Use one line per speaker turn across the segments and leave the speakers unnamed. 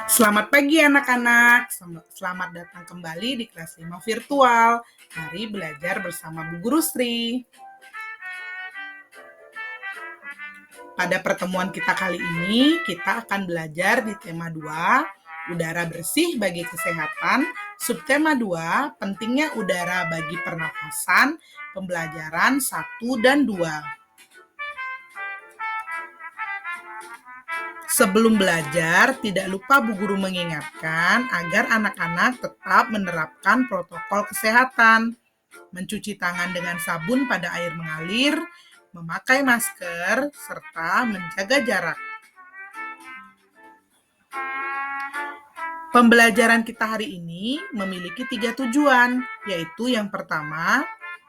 Selamat pagi anak-anak, selamat datang kembali di kelas 5 virtual. Mari belajar bersama Bu Guru Sri. Pada pertemuan kita kali ini, kita akan belajar di tema 2, udara bersih bagi kesehatan, subtema 2, pentingnya udara bagi pernafasan, pembelajaran 1 dan 2. Sebelum belajar, tidak lupa Bu Guru mengingatkan agar anak-anak tetap menerapkan protokol kesehatan, mencuci tangan dengan sabun pada air mengalir, memakai masker, serta menjaga jarak. Pembelajaran kita hari ini memiliki 3 tujuan, yaitu yang pertama,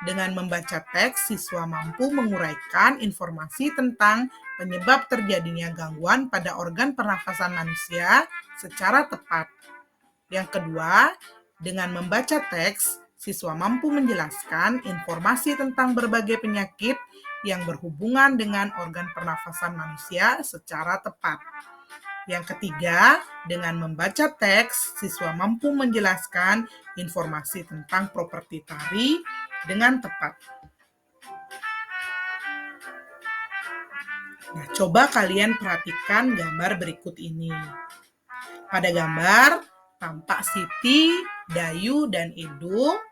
dengan membaca teks, siswa mampu menguraikan informasi tentang penyebab terjadinya gangguan pada organ pernafasan manusia secara tepat. Yang kedua, dengan membaca teks, siswa mampu menjelaskan informasi tentang berbagai penyakit yang berhubungan dengan organ pernafasan manusia secara tepat. Yang ketiga, dengan membaca teks, siswa mampu menjelaskan informasi tentang properti tari dengan tepat. Nah, coba kalian perhatikan gambar berikut ini. Pada gambar, tampak Siti, Dayu, dan Edo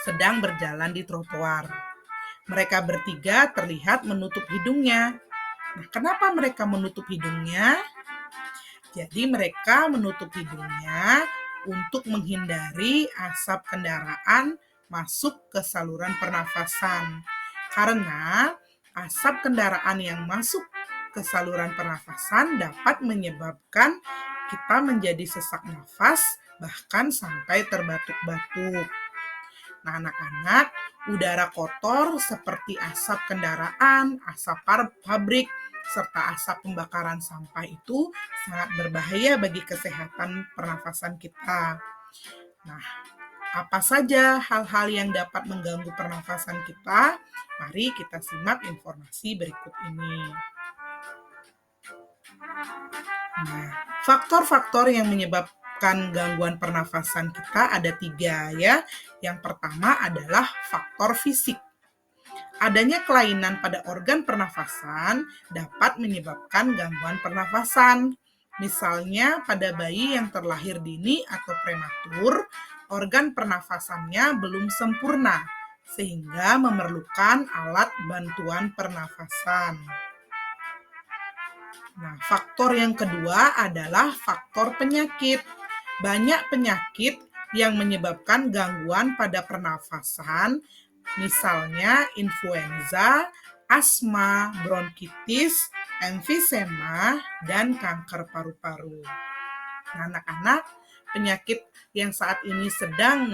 sedang berjalan di trotoar. Mereka bertiga terlihat menutup hidungnya. Nah, kenapa mereka menutup hidungnya? Jadi mereka menutup hidungnya untuk menghindari asap kendaraan masuk ke saluran pernafasan. Karena asap kendaraan yang masuk ke saluran pernafasan dapat menyebabkan kita menjadi sesak nafas, bahkan sampai terbatuk-batuk. Nah, anak-anak, udara kotor seperti asap kendaraan, asap pabrik, serta asap pembakaran sampah itu sangat berbahaya bagi kesehatan pernafasan kita. Nah, apa saja hal-hal yang dapat mengganggu pernafasan kita? Mari kita simak informasi berikut ini. Nah, faktor-faktor yang menyebabkan gangguan pernafasan kita ada 3 ya. Yang pertama adalah faktor fisik. Adanya kelainan pada organ pernafasan dapat menyebabkan gangguan pernafasan. Misalnya pada bayi yang terlahir dini atau prematur, organ pernafasannya belum sempurna, sehingga memerlukan alat bantuan pernafasan. Nah, faktor yang kedua adalah faktor penyakit. Banyak penyakit yang menyebabkan gangguan pada pernafasan, misalnya influenza, asma, bronkitis, emfisema, dan kanker paru-paru. Nah, anak-anak, penyakit yang saat ini sedang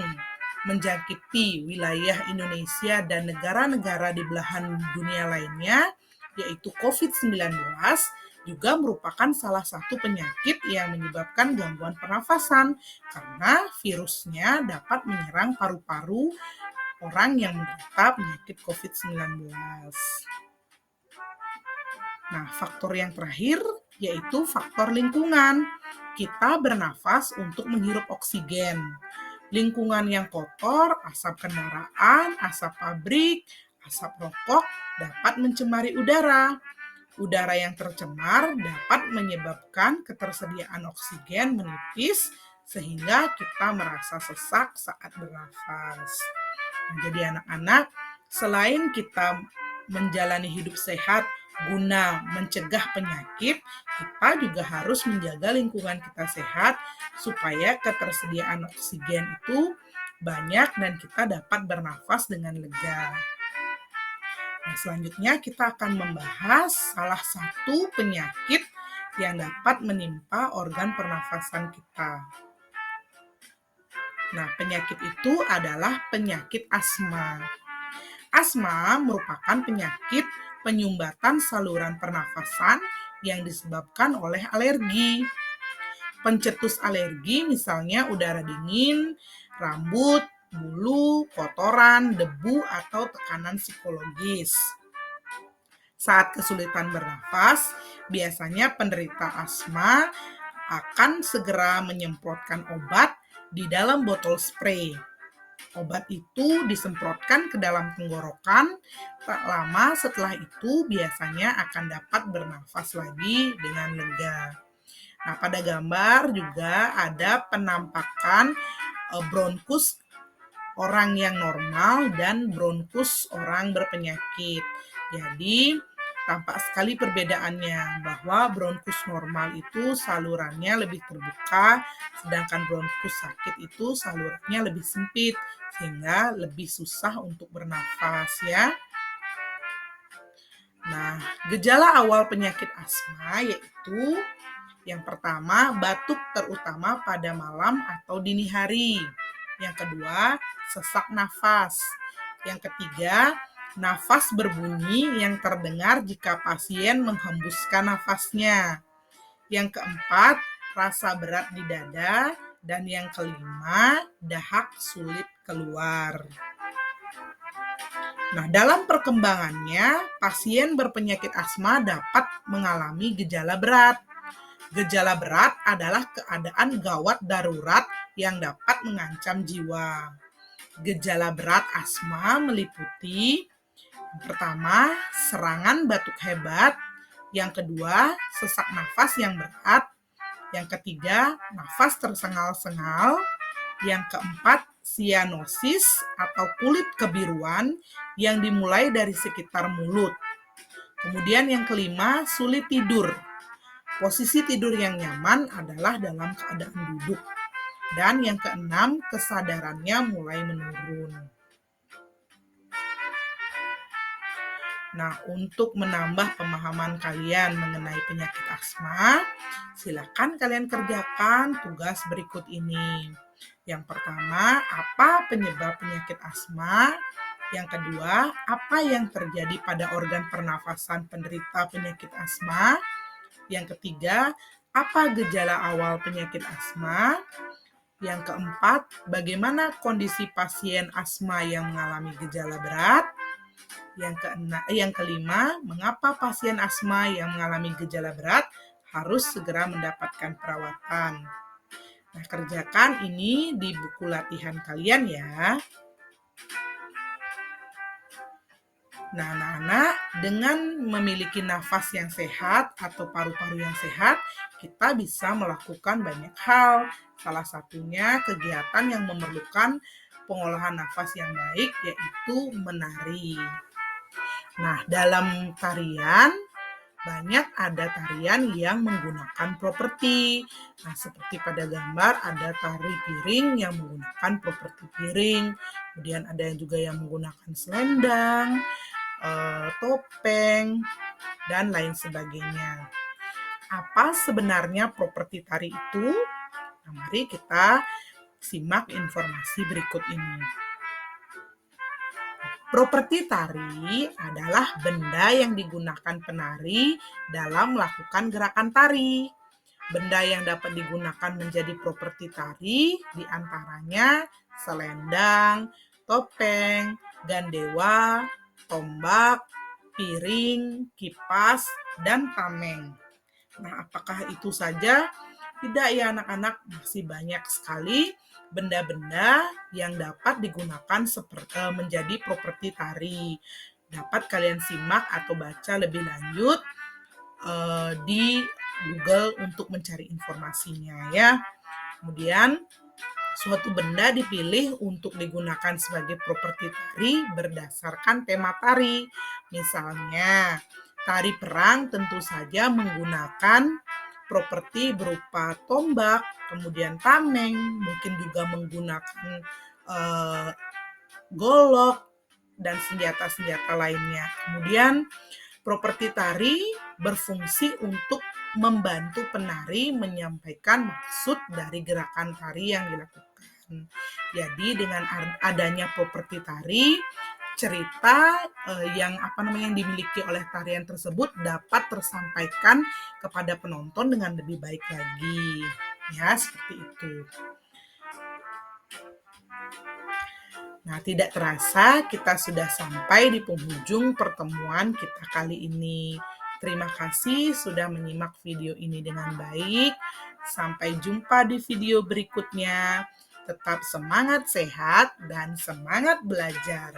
menjangkiti wilayah Indonesia dan negara-negara di belahan dunia lainnya, yaitu COVID-19, juga merupakan salah satu penyakit yang menyebabkan gangguan pernafasan karena virusnya dapat menyerang paru-paru orang yang menderita penyakit COVID-19. Nah, faktor yang terakhir yaitu faktor lingkungan. Kita bernafas untuk menghirup oksigen. Lingkungan yang kotor, asap kendaraan, asap pabrik, asap rokok dapat mencemari udara. Udara yang tercemar dapat menyebabkan ketersediaan oksigen menipis sehingga kita merasa sesak saat bernafas. Nah, jadi anak-anak, selain kita menjalani hidup sehat guna mencegah penyakit, kita juga harus menjaga lingkungan kita sehat supaya ketersediaan oksigen itu banyak dan kita dapat bernafas dengan lega. Nah, selanjutnya kita akan membahas salah satu penyakit yang dapat menimpa organ pernafasan kita. Nah, penyakit itu adalah penyakit asma. Asma merupakan penyakit penyumbatan saluran pernafasan yang disebabkan oleh alergi. Pencetus alergi misalnya udara dingin, rambut, bulu, kotoran, debu, atau tekanan psikologis. Saat kesulitan bernafas, biasanya penderita asma akan segera menyemprotkan obat di dalam botol spray. Obat itu disemprotkan ke dalam tenggorokan. Tak lama setelah itu biasanya akan dapat bernafas lagi dengan lega. Nah, pada gambar juga ada penampakan bronkus orang yang normal dan bronkus orang berpenyakit. Jadi, tampak sekali perbedaannya bahwa bronkus normal itu salurannya lebih terbuka, sedangkan bronkus sakit itu salurannya lebih sempit, sehingga lebih susah untuk bernafas ya. Nah, gejala awal penyakit asma yaitu yang pertama, batuk terutama pada malam atau dini hari. Yang kedua, sesak nafas. Yang ketiga, nafas berbunyi yang terdengar jika pasien menghembuskan nafasnya. Yang keempat, rasa berat di dada. Dan yang kelima, dahak sulit keluar. Nah, dalam perkembangannya, pasien berpenyakit asma dapat mengalami gejala berat. Gejala berat adalah keadaan gawat darurat yang dapat mengancam jiwa. Gejala berat asma meliputi yang pertama, serangan batuk hebat, yang kedua, sesak nafas yang berat, yang ketiga, nafas tersengal-sengal, yang keempat, sianosis atau kulit kebiruan yang dimulai dari sekitar mulut. Kemudian yang kelima, sulit tidur. Posisi tidur yang nyaman adalah dalam keadaan duduk. Dan yang keenam, kesadarannya mulai menurun. Nah, untuk menambah pemahaman kalian mengenai penyakit asma, silakan kalian kerjakan tugas berikut ini. Yang pertama, apa penyebab penyakit asma? Yang kedua, apa yang terjadi pada organ pernafasan penderita penyakit asma? Yang ketiga, apa gejala awal penyakit asma? Yang keempat, bagaimana kondisi pasien asma yang mengalami gejala berat? Yang kelima, mengapa pasien asma yang mengalami gejala berat harus segera mendapatkan perawatan? Nah, kerjakan ini di buku latihan kalian ya. Nah, anak-anak, dengan memiliki nafas yang sehat atau paru-paru yang sehat, kita bisa melakukan banyak hal. Salah satunya kegiatan yang memerlukan pengolahan nafas yang baik, yaitu menari. Nah, dalam tarian, banyak ada tarian yang menggunakan properti. Nah, seperti pada gambar ada tari piring yang menggunakan properti piring. Kemudian ada yang juga yang menggunakan selendang, topeng, dan lain sebagainya. Apa sebenarnya properti tari itu? Nah, mari kita simak informasi berikut ini. Properti tari adalah benda yang digunakan penari dalam melakukan gerakan tari. Benda yang dapat digunakan menjadi properti tari diantaranya selendang, topeng, gandewa, tombak, piring, kipas, dan tameng. Nah, apakah itu saja? Tidak ya anak-anak, masih banyak sekali benda-benda yang dapat digunakan menjadi properti tari. Dapat kalian simak atau baca lebih lanjut di Google untuk mencari informasinya ya. Kemudian suatu benda dipilih untuk digunakan sebagai properti tari berdasarkan tema tari. Misalnya, tari perang tentu saja menggunakan properti berupa tombak, kemudian tameng, mungkin juga menggunakan golok, dan senjata-senjata lainnya. Kemudian, properti tari berfungsi untuk membantu penari menyampaikan maksud dari gerakan tari yang dilakukan. Jadi dengan adanya properti tari, cerita yang dimiliki oleh tarian tersebut dapat tersampaikan kepada penonton dengan lebih baik lagi. Ya, seperti itu. Nah, tidak terasa kita sudah sampai di penghujung pertemuan kita kali ini. Terima kasih sudah menyimak video ini dengan baik. Sampai jumpa di video berikutnya. Tetap semangat sehat dan semangat belajar.